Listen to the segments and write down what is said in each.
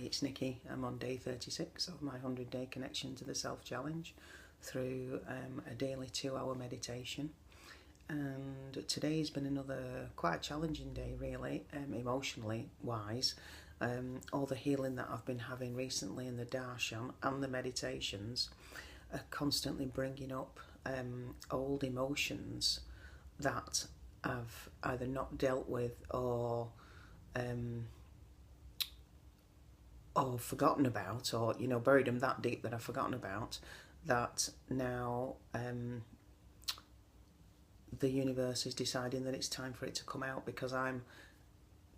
it's Nikki. I'm on day 36 of my 100-day connection to the self challenge through a daily 2-hour meditation. And today's been another quite challenging day, really, emotionally wise. All the healing that I've been having recently in the darshan and the meditations are constantly bringing up old emotions that I've either not dealt with or forgotten about, or buried them that deep that I've forgotten about, that now the universe is deciding that it's time for it to come out, because I'm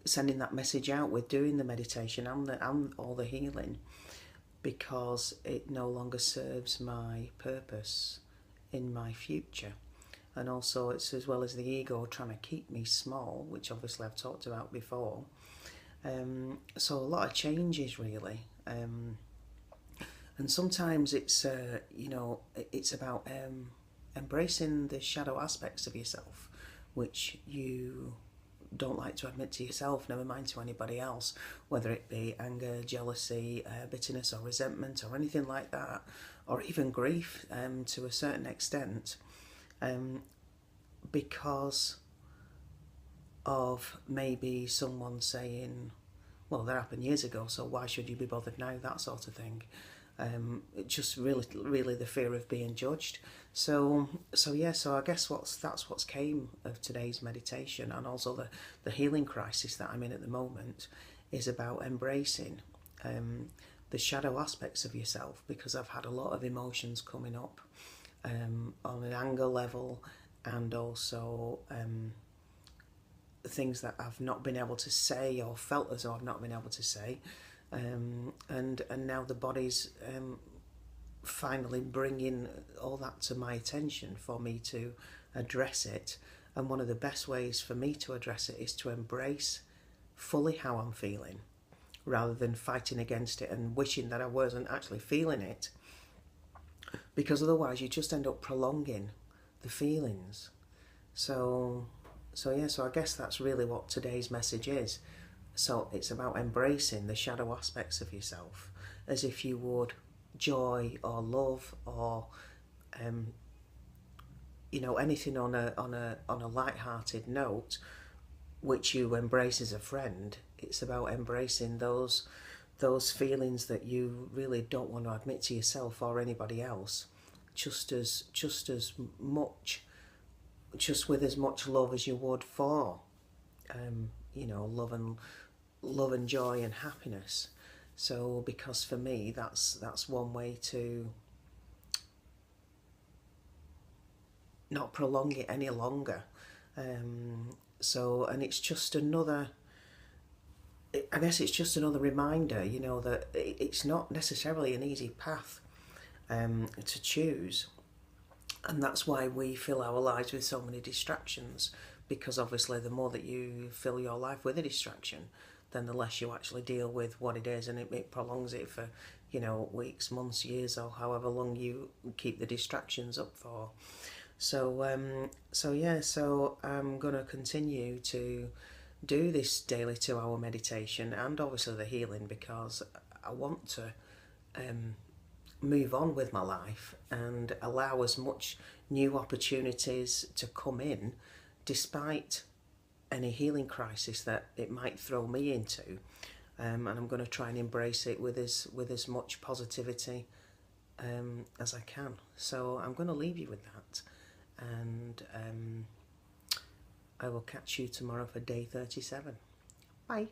sending that message out with doing the meditation and all the healing, because it no longer serves my purpose in my future. And also it's as well as the ego trying to keep me small, which obviously I've talked about before. So a lot of changes, really, and sometimes it's it's about embracing the shadow aspects of yourself, which you don't like to admit to yourself, never mind to anybody else, whether it be anger, jealousy, bitterness or resentment or anything like that, or even grief to a certain extent, because of maybe someone saying, well, that happened years ago, so why should you be bothered now, that sort of thing. Just really the fear of being judged. So I guess that's what's came of today's meditation, and also the healing crisis that I'm in at the moment is about embracing the shadow aspects of yourself, because I've had a lot of emotions coming up on an anger level, and also things that I've not been able to say, or felt as though I've not been able to say, and now the body's finally bringing all that to my attention for me to address it. And one of the best ways for me to address it is to embrace fully how I'm feeling, rather than fighting against it and wishing that I wasn't actually feeling it, because otherwise you just end up prolonging the feelings. So I guess that's really what today's message is. So it's about embracing the shadow aspects of yourself, as if you would joy or love or anything on a light-hearted note, which you embrace as a friend. It's about embracing those feelings that you really don't want to admit to yourself or anybody else, just as much, just with as much love as you would for love and joy and happiness. So because for me that's one way to not prolong it any longer. And it's just another, I guess it's just another reminder, that it's not necessarily an easy path to choose. And that's why we fill our lives with so many distractions, because obviously the more that you fill your life with a distraction, then the less you actually deal with what it is, and it prolongs it for weeks, months, years, or however long you keep the distractions up for. So I'm going to continue to do this daily 2-hour meditation and obviously the healing, because I want to move on with my life and allow as much new opportunities to come in, despite any healing crisis that it might throw me into, and I'm going to try and embrace it with as much positivity as I can. So I'm going to leave you with that, and I will catch you tomorrow for day 37. Bye.